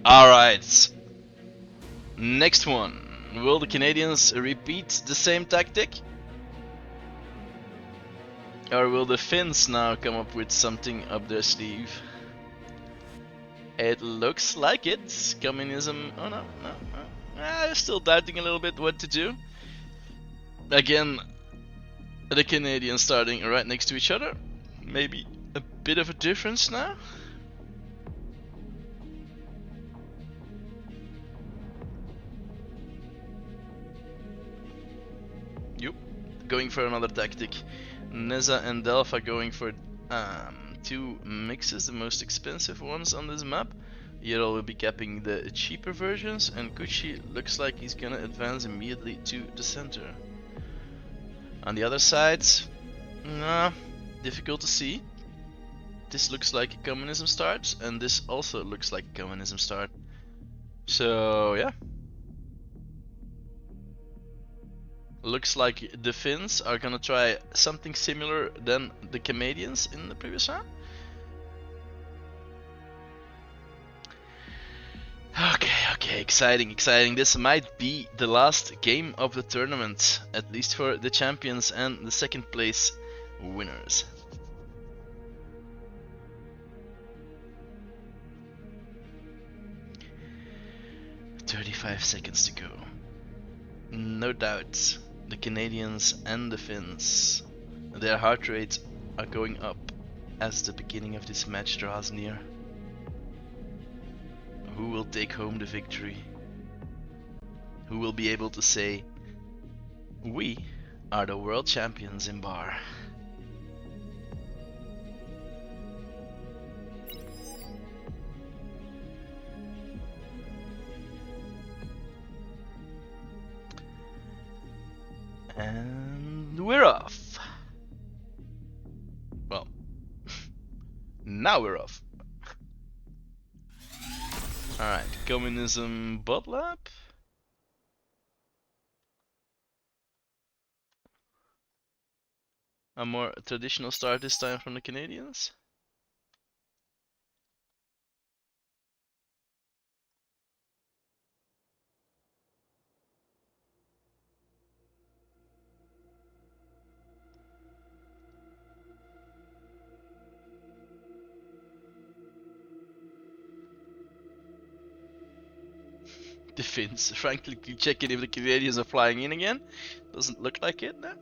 Alright. Next one. Will the Canadians repeat the same tactic? Or will the Finns now come up with something up their sleeve? It looks like it. Communism. Oh no. I'm still doubting a little bit what to do. Again, the Canadians starting right next to each other. Maybe a bit of a difference now. Yep, going for another tactic. Neza and Delph going for two mixes, the most expensive ones on this map. Yerol will be capping the cheaper versions, and Kuchi looks like he's gonna advance immediately to the center. On the other side, difficult to see. This looks like a communism start, and this also looks like a communism start. So yeah. Looks like the Finns are gonna try something similar than the Canadians in the previous round. Okay, exciting. This might be the last game of the tournament, at least for the champions and the second place winners. "35 seconds to go. No doubt, the Canadians and the Finns, their heart rates are going up as the beginning of this match draws near. Who will take home the victory? Who will be able to say, 'We are the world champions in bar'?" And we're off. Well, now we're off. Alright, communism bot lab. A more traditional start this time from the Canadians. The Finns frankly checking if the Canadians are flying in again. Doesn't look like it now.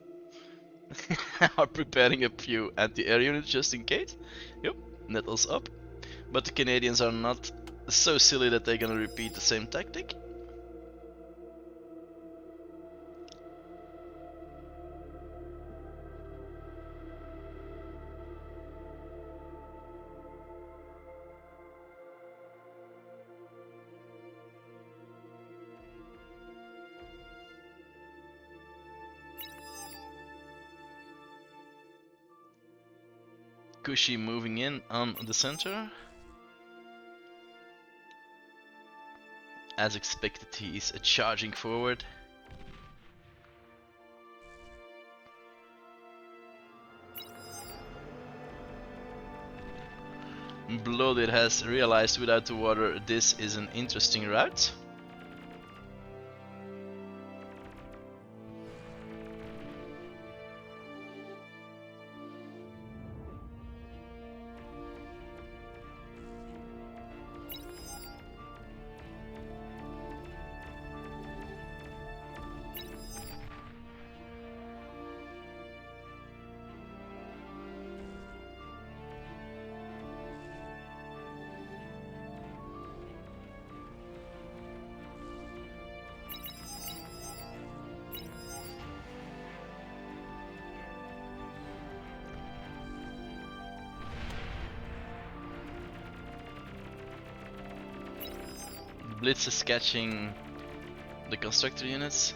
Are preparing a few anti-air units just in case. Yep, nettles up. But the Canadians are not so silly that they're gonna repeat the same tactic. Kushi moving in on the center. As expected, he is charging forward. Blooded has realized without the water this is an interesting route. Blitz is catching the constructor units.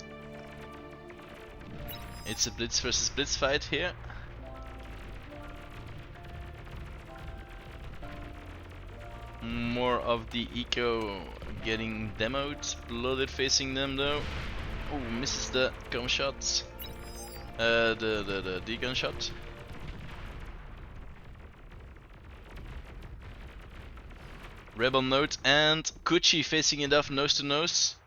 It's a Blitz versus Blitz fight here. More of the eco getting demoed. Blooded facing them though. Oh, misses the com shot. The D-gun shot. Rebel Note and Kuchi facing it off nose to nose.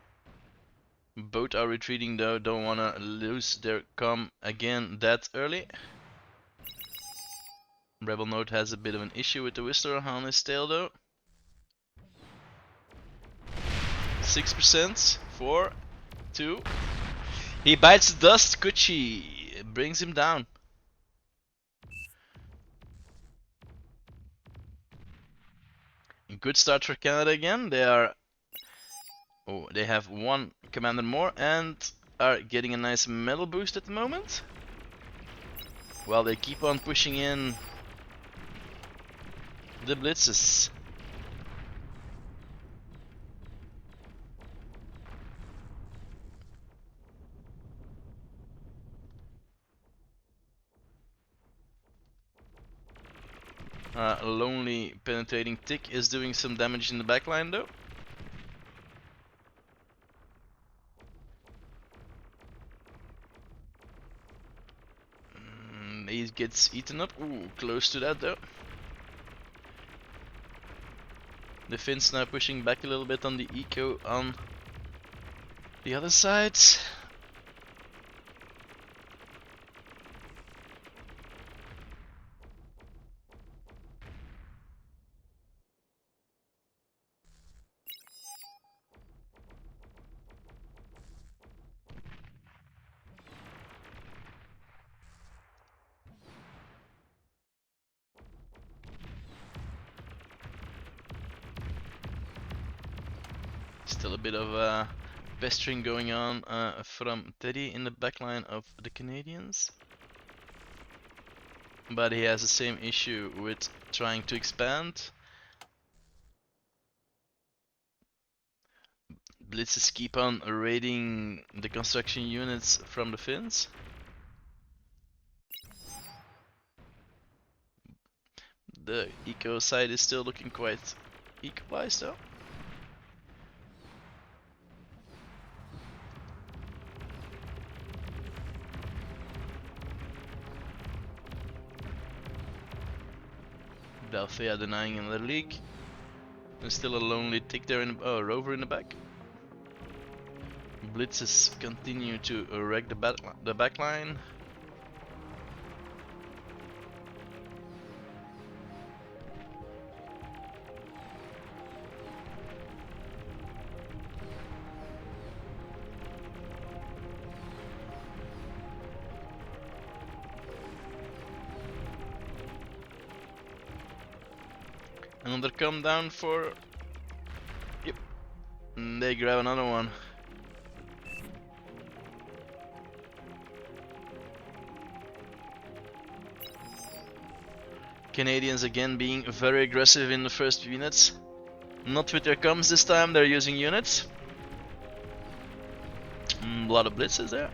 Both are retreating though, don't wanna lose their comm again that early. Rebel Note has a bit of an issue with the Whistler on his tail though. 6%, 4, 2. He bites the dust, Kuchi brings him down. Good start for Canada again. They have one commander more and are getting a nice medal boost at the moment. While they keep on pushing in the blitzes. A lonely penetrating tick is doing some damage in the backline though. He gets eaten up. Ooh, close to that though. The Finns now pushing back a little bit on the eco on the other side. Still a bit of pestering going on from Teddy in the backline of the Canadians. But he has the same issue with trying to expand. Blitzes keep on raiding the construction units from the Finns. The eco side is still looking quite equalized though. Delphia denying another leak. There's still a lonely tick there in the rover in the back. Blitzes continue to wreck the backline. Another come down for... Yep. And they grab another one. Canadians again being very aggressive in the first units. Not with their comms this time, they're using units. A lot of blitzes there.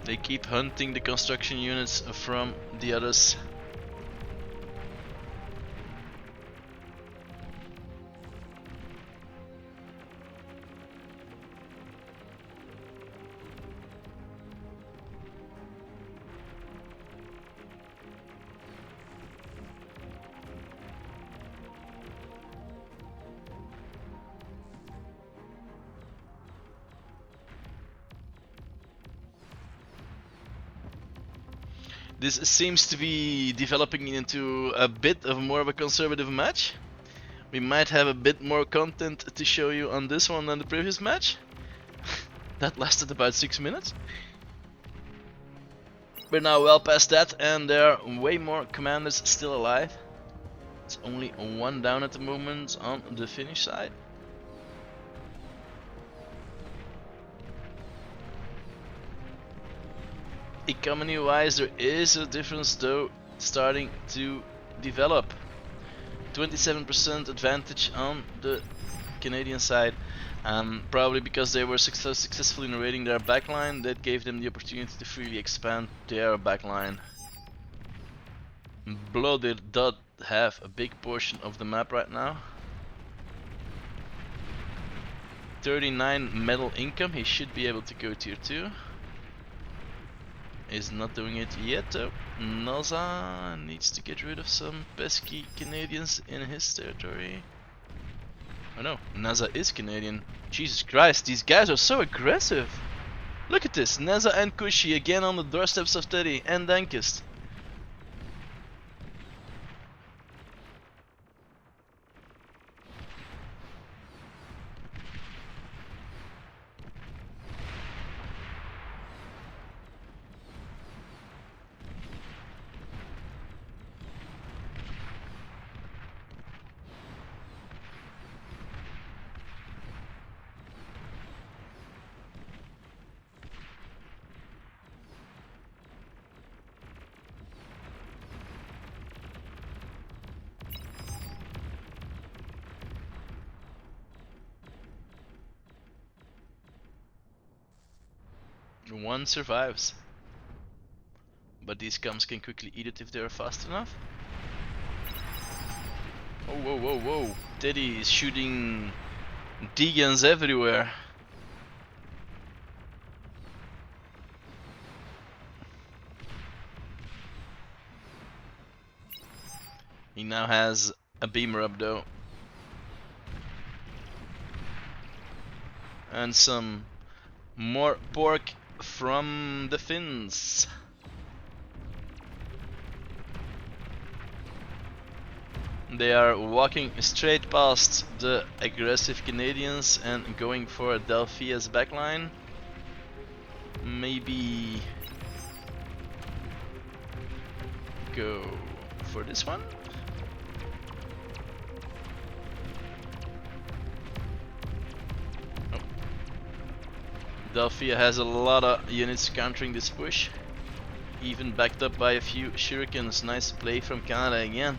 They keep hunting the construction units from the others. This seems to be developing into a bit of more of a conservative match. We might have a bit more content to show you on this one than the previous match. That lasted about 6 minutes. We're now well past that and there are way more commanders still alive. It's only one down at the moment on the Finnish side. Economy wise there is a difference though starting to develop. 27% advantage on the Canadian side, probably because they were successful in raiding their backline. That gave them the opportunity to freely expand their backline. Blood does have a big portion of the map right now. 39 medal income, he should be able to go tier 2. is not doing it yet though. NASA needs to get rid of some pesky Canadians in his territory. Oh no, NASA is Canadian. Jesus Christ, these guys are so aggressive. Look at this, Neza and Kushi again on the doorsteps of Teddy and Dankist. One survives. But these scums can quickly eat it if they are fast enough. Oh, whoa, whoa, whoa. Teddy is shooting Degans everywhere. He now has a beamer up though. And some more pork from the Finns. They are walking straight past the aggressive Canadians and going for Delphia's backline. Maybe go for this one. Oh. Delphia has a lot of units countering this push, even backed up by a few shurikens. Nice play from Canada again.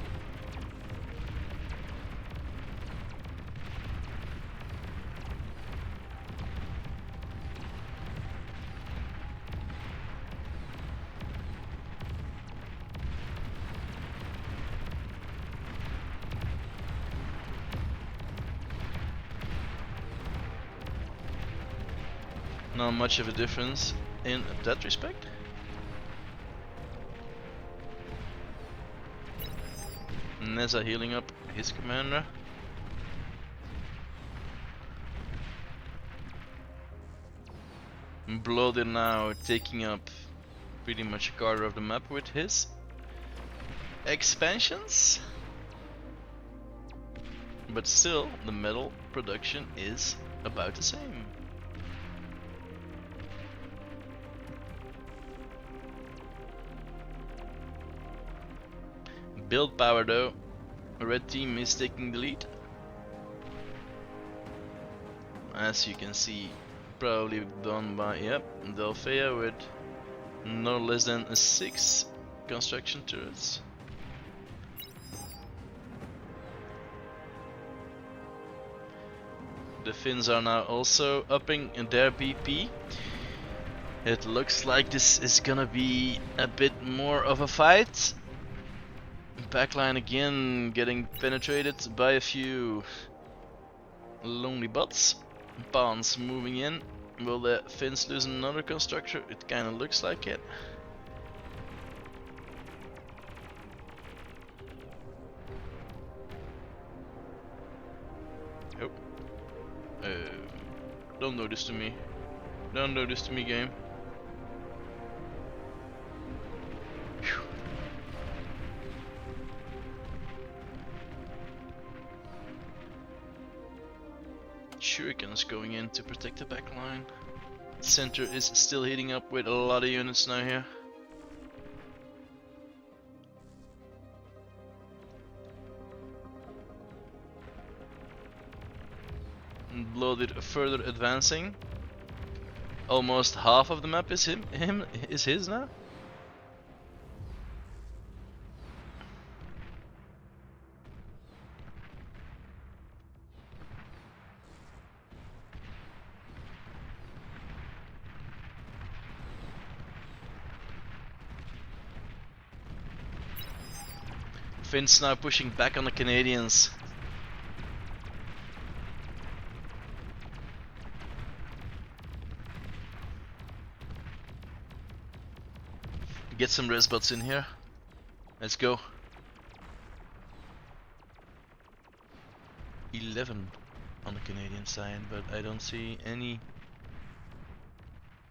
Not much of a difference in that respect. Neza healing up his commander. Blooded now taking up pretty much a quarter of the map with his expansions. But still, the metal production is about the same. Build power though, red team is taking the lead. As you can see, probably done by, yep, Delphia with no less than 6 construction turrets. The Finns are now also upping their BP. It looks like this is gonna be a bit more of a fight. Backline again getting penetrated by a few lonely bots. Pawns moving in. Will the Finns lose another constructor? It kinda looks like it. Oh. Don't do this to me. Don't do this to me, game. Shurikens going in to protect the back line. Center is still heating up with a lot of units now here. Blooded further advancing. Almost half of the map is his now. Finns now pushing back on the Canadians. Get some res bots in here. Let's go. 11 on the Canadian side, but I don't see any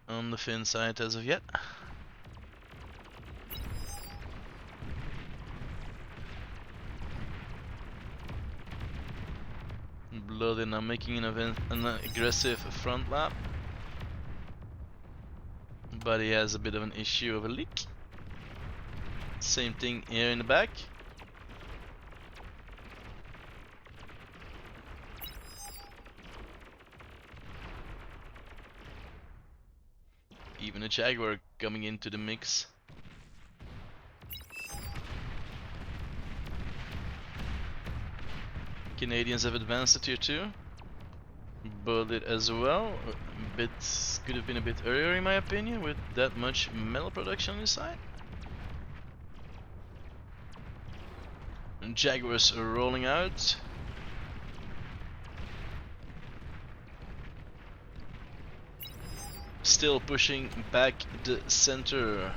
on the Finn side as of yet. Blooded now making an aggressive front lap, but he has a bit of an issue of a leak. Same thing here in the back. Even a Jaguar coming into the mix. Canadians have advanced to tier 2. Bullet as well. Could have been a bit earlier in my opinion with that much metal production on his side. And Jaguars are rolling out. Still pushing back the center.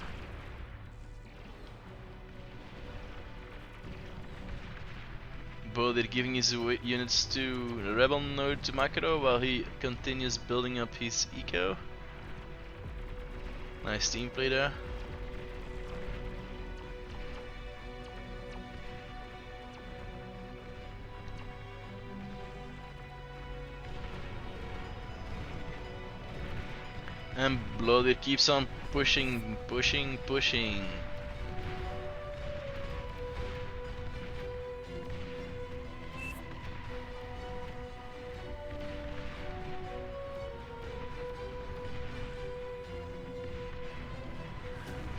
Bullet giving his units to the rebel node to Makaro while he continues building up his eco. Nice team play there. And Blooded keeps on pushing.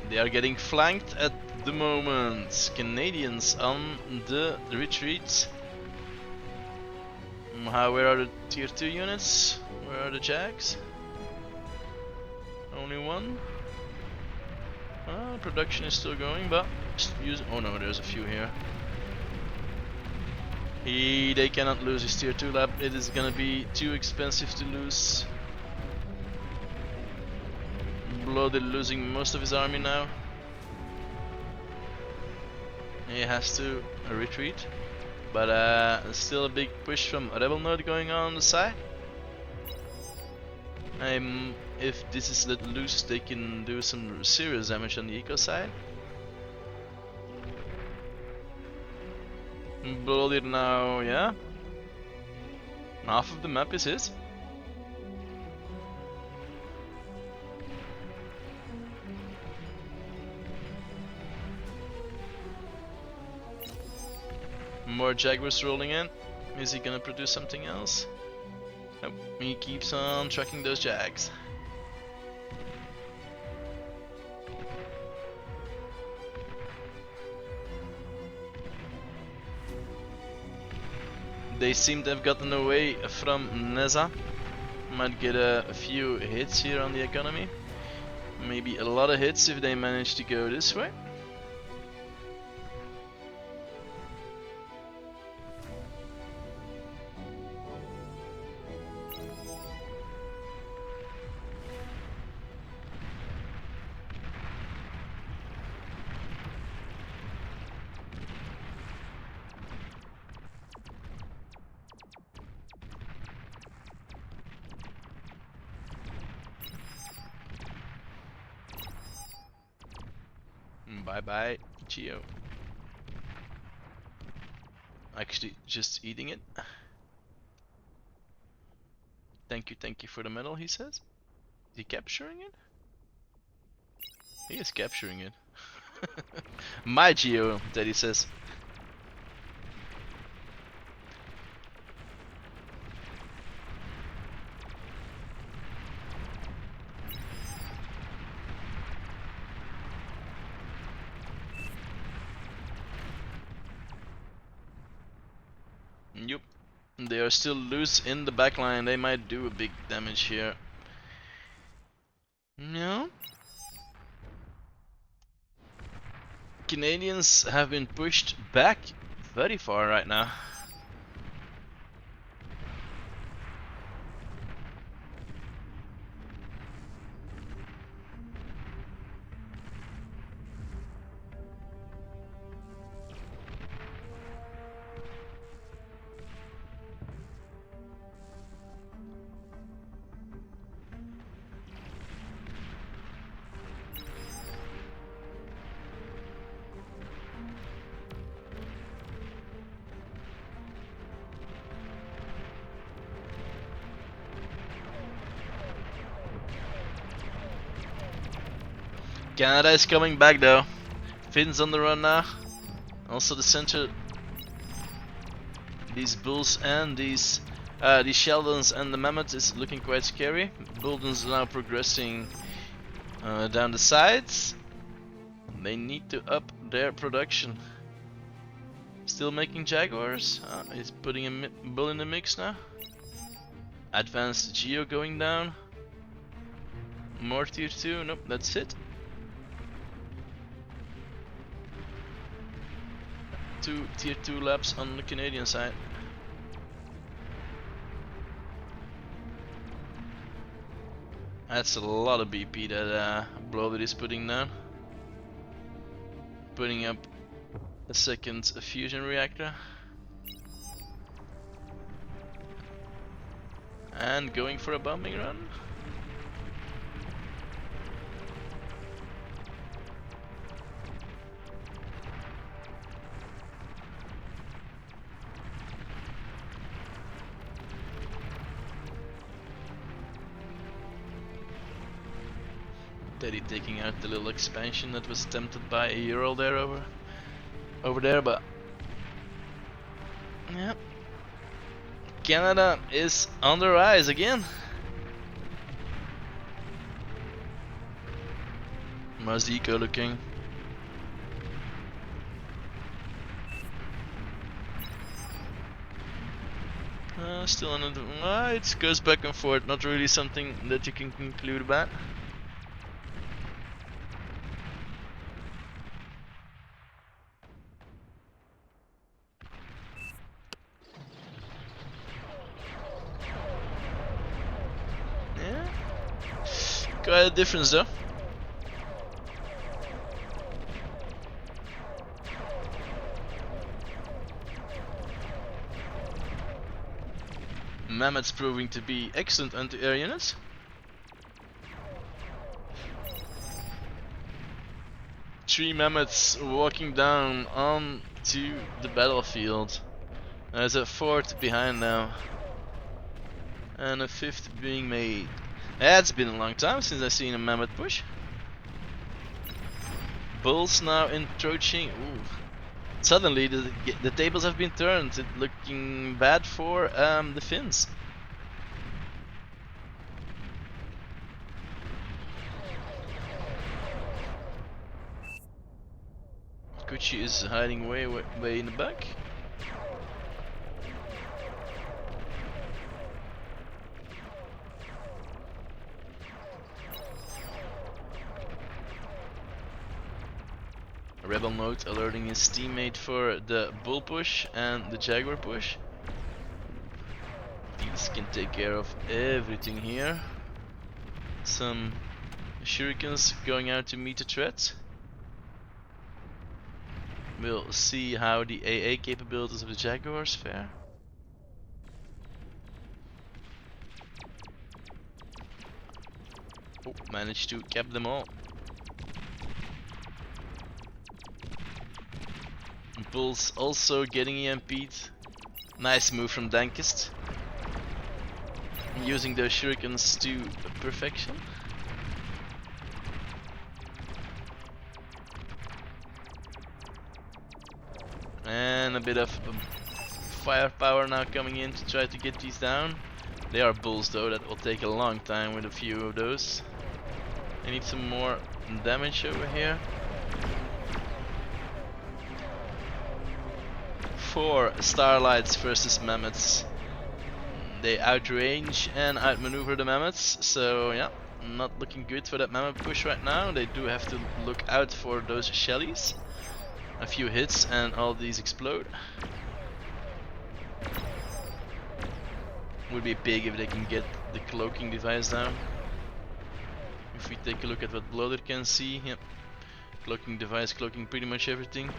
They are getting flanked at the moment. Canadians on the retreat. Where are the tier 2 units? Where are the Jags? Only one. Production is still going, but oh no, there's a few here. They cannot lose his tier 2 lab. It is gonna be too expensive to lose. Blooded losing most of his army now. He has to retreat, but still a big push from Rebel Node going on the side. If this is let loose, they can do some serious damage on the eco side. Blooded now, yeah. Half of the map is his. More Jaguars rolling in. Is he gonna produce something else? Nope. He keeps on tracking those Jags. They seem to have gotten away from Neza. Might get a few hits here on the economy. Maybe a lot of hits if they manage to go this way. Bye bye, Geo. Actually, just eating it. Thank you for the medal, he says. Is he capturing it? He is capturing it. My Geo, that he says. Yup. They are still loose in the backline. They might do a big damage here. No. Canadians have been pushed back very far right now. Canada is coming back though. Finns on the run now. Also the center. These bulls and these Sheldons and the mammoth is looking quite scary. Buldens now progressing down the sides. They need to up their production. Still making jaguars. He's putting a bull in the mix now. Advanced geo going down. More tier 2. Nope, that's it. 2 tier 2 laps on the Canadian side. That's a lot of BP that Bloated is putting down. Putting up a second fusion reactor. And going for a bombing run. Daddy taking out the little expansion that was attempted by a Ural there over there, but yeah, Canada is on the rise again. Maziko looking. Still on it. It goes back and forth. Not really something that you can conclude about. Quite a difference though. Mammoth's proving to be excellent anti-air units. Three mammoths walking down onto the battlefield. There's a fourth behind now. And a fifth being made. Yeah, it's been a long time since I've seen a mammoth push. Bulls now encroaching. Ooh. Suddenly the tables have been turned. It's looking bad for the Finns. Kuchi is hiding way in the back. Rebel Note alerting his teammate for the bull push and the jaguar push. These can take care of everything here. Some shurikens going out to meet the threat. We'll see how the AA capabilities of the jaguars fare. Oh, managed to cap them all. Bulls also getting EMP'd. Nice move from Dankist. Using those shurikens to perfection. And a bit of firepower now coming in to try to get these down. They are bulls though, that will take a long time with a few of those. I need some more damage over here. 4 starlights versus mammoths. They outrange and outmaneuver the mammoths, so yeah, not looking good for that mammoth push right now. They do have to look out for those shellies. A few hits and all these explode. Would be big if they can get the cloaking device down. If we take a look at what Bloated can see, yep, cloaking device cloaking pretty much everything.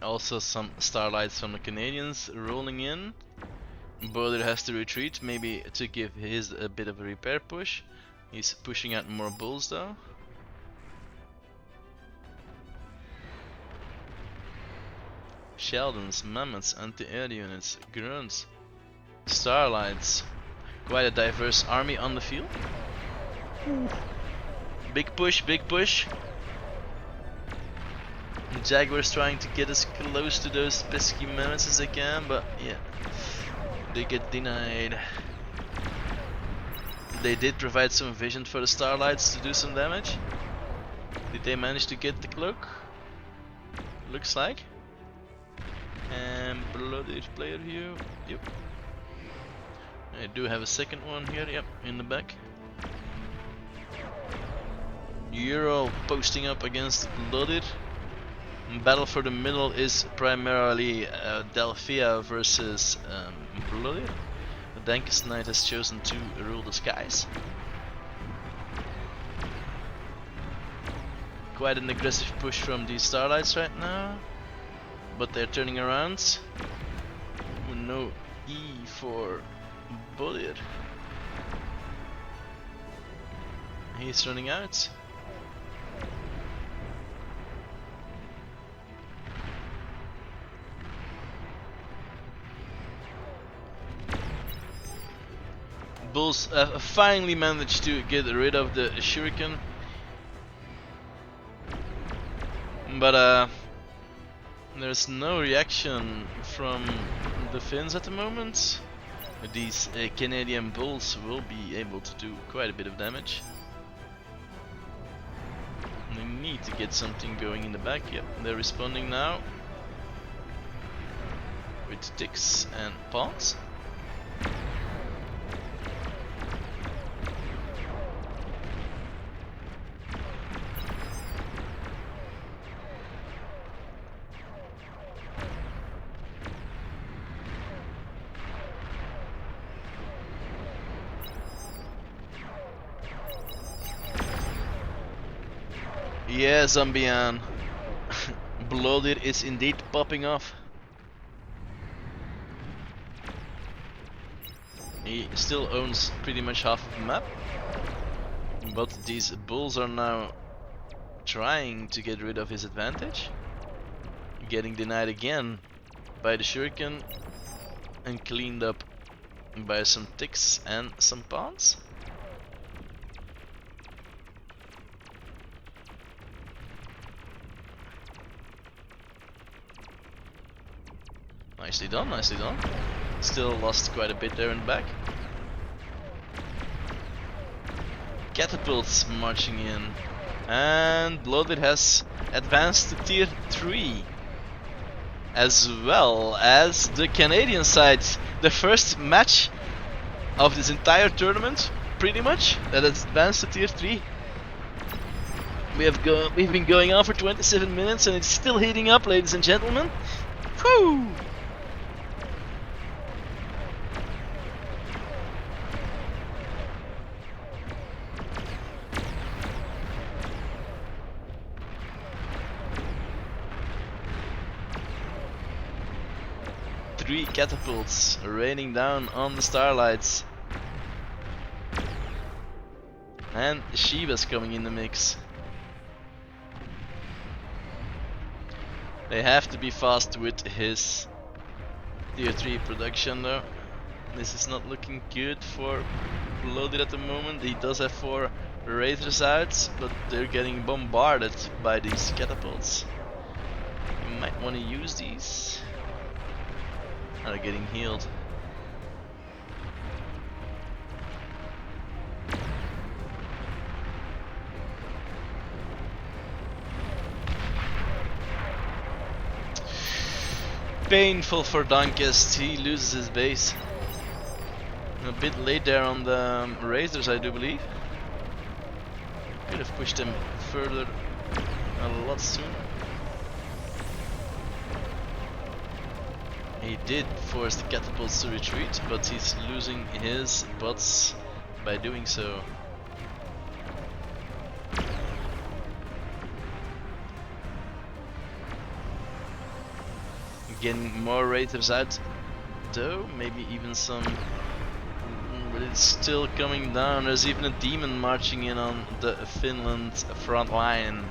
Also some starlights from the Canadians rolling in. Border has to retreat, maybe to give his a bit of a repair push. He's pushing out more bulls though. Sheldons, mammoths, anti-air units, grunts, starlights. Quite a diverse army on the field. Big push, big push. Jaguars trying to get as close to those pesky mammoths as they can, but yeah, they get denied. They did provide some vision for the starlights to do some damage. Did they manage to get the cloak? Looks like. And blooded player here. Yep. I do have a second one here. Yep, in the back. Euro posting up against blooded. Battle for the middle is primarily Delphia versus blooded. The Dankest Knight has chosen to rule the skies. Quite an aggressive push from these starlights right now, but they're turning around. No E for Bullier. He's running out. Bulls finally managed to get rid of the shuriken, but there's no reaction from the Finns at the moment. These Canadian bulls will be able to do quite a bit of damage. They need to get something going in the back. Yep, they're responding now with sticks and pawns. Yeah, Zombian. Blooded is indeed popping off. He still owns pretty much half of the map, but these bulls are now trying to get rid of his advantage. Getting denied again by the shuriken and cleaned up by some ticks and some pawns. Nicely done, nicely done. Still lost quite a bit there in the back. Catapults marching in. And Blooded has advanced to tier 3. As well as the Canadian side. The first match of this entire tournament, pretty much, that has advanced to tier 3. We've been going on for 27 minutes and it's still heating up, ladies and gentlemen. Whew! Three catapults raining down on the starlights. And Shiva's coming in the mix. They have to be fast with his tier 3 production though. This is not looking good for Blooded at the moment. He does have 4 Raiders out, but they're getting bombarded by these catapults. You might want to use these. Are getting healed. Painful for Dankest, he loses his base. A bit late there on the Razors, I do believe. Could have pushed him further a lot sooner. He did force the catapults to retreat, but he's losing his bots by doing so. getting more raiders out though, maybe even some, but it's still coming down. There's even a demon marching in on the Finland front line.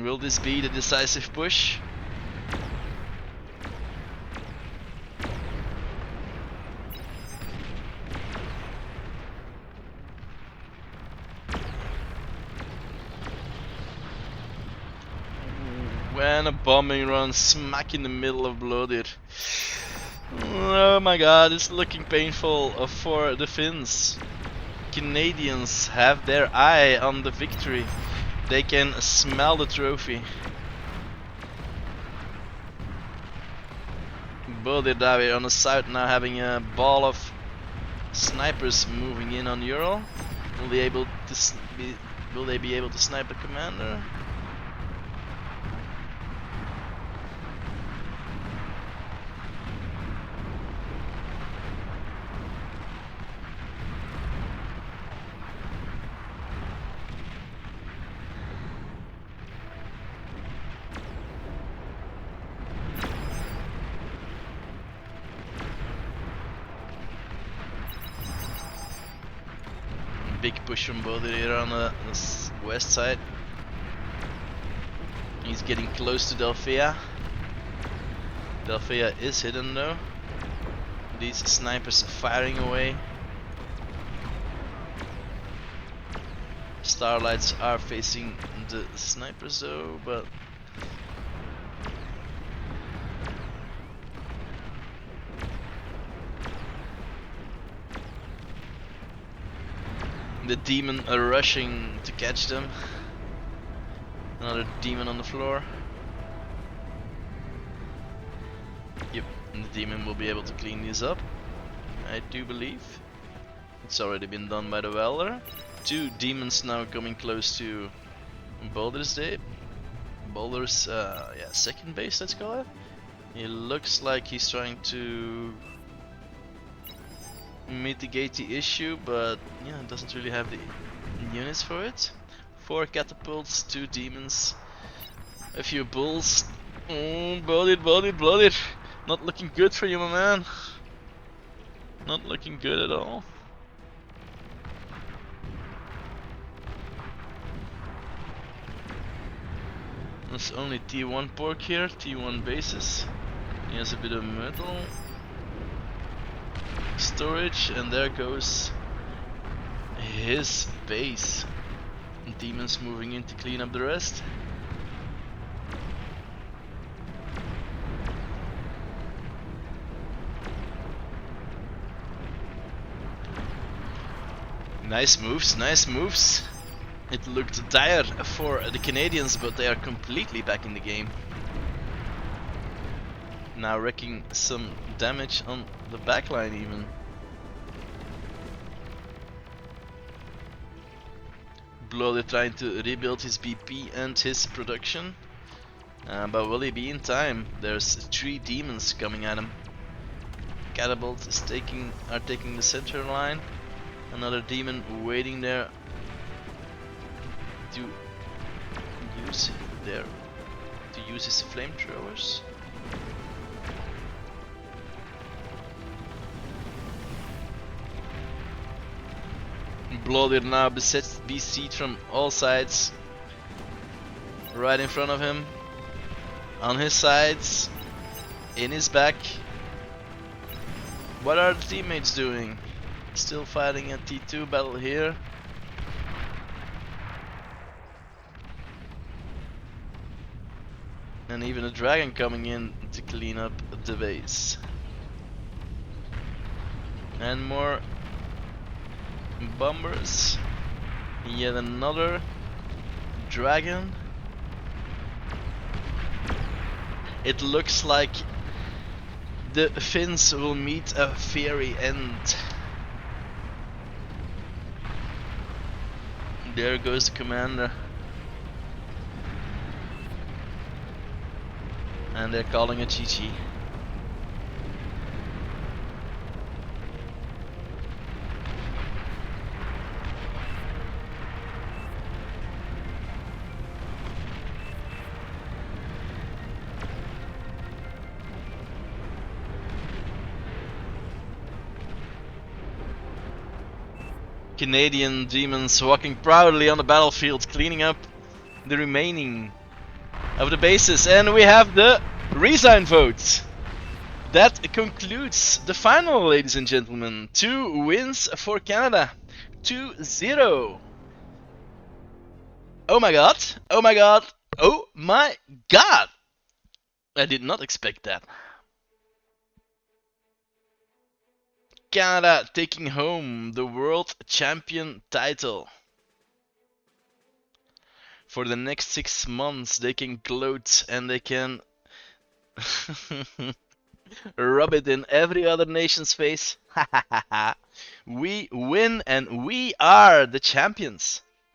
Will this be the decisive push? When a bombing run smack in the middle of Blooded. Oh my god, it's looking painful for the Finns. Canadians have their eye on the victory. They can smell the trophy. Bolded on the south now having a ball of snipers moving in on Ural. Will they be able to snipe the commander? Big push from Boulder here on the west side. He's getting close to Delphia. Delphia is hidden though. These snipers firing away. Starlights are facing the snipers though, but the demon are rushing to catch them. Another demon on the floor. Yep, and the demon will be able to clean these up, I do believe. It's already been done by the welder. Two demons now coming close to Boulder's Day. Boulder's second base, let's call it. He looks like he's trying to mitigate the issue, but yeah, doesn't really have the units for it. 4 catapults, 2 demons, a few bulls. Blooded. Not looking good for you, my man. Not looking good at all. There's only T1 pork here, T1 bases. He has a bit of metal storage, and there goes his base. Demons moving in to clean up the rest. Nice moves. It looked dire for the Canadians, but they are completely back in the game. Now wrecking some damage on the backline even. Blooded trying to rebuild his BP and his production. But will he be in time? There's 3 demons coming at him. Catapult is taking the center line. Another demon waiting there to use his flamethrowers. Blooded now besieged from all sides. Right in front of him, on his sides, in his back. What are the teammates doing? Still fighting a T2 battle here. And even a dragon coming in to clean up the base. And more bombers. Yet another dragon. It looks like the Finns will meet a fiery end. There goes the commander. And they're calling it GG. Canadian demons walking proudly on the battlefield, cleaning up the remaining of the bases, and we have the resign vote. That concludes the final, ladies and gentlemen. 2 wins for Canada, 2-0. Oh my god, oh my god, oh my god! I did not expect that. Canada taking home the world champion title. For the next 6 months they can gloat and they can rub it in every other nation's face. We win and we are the champions.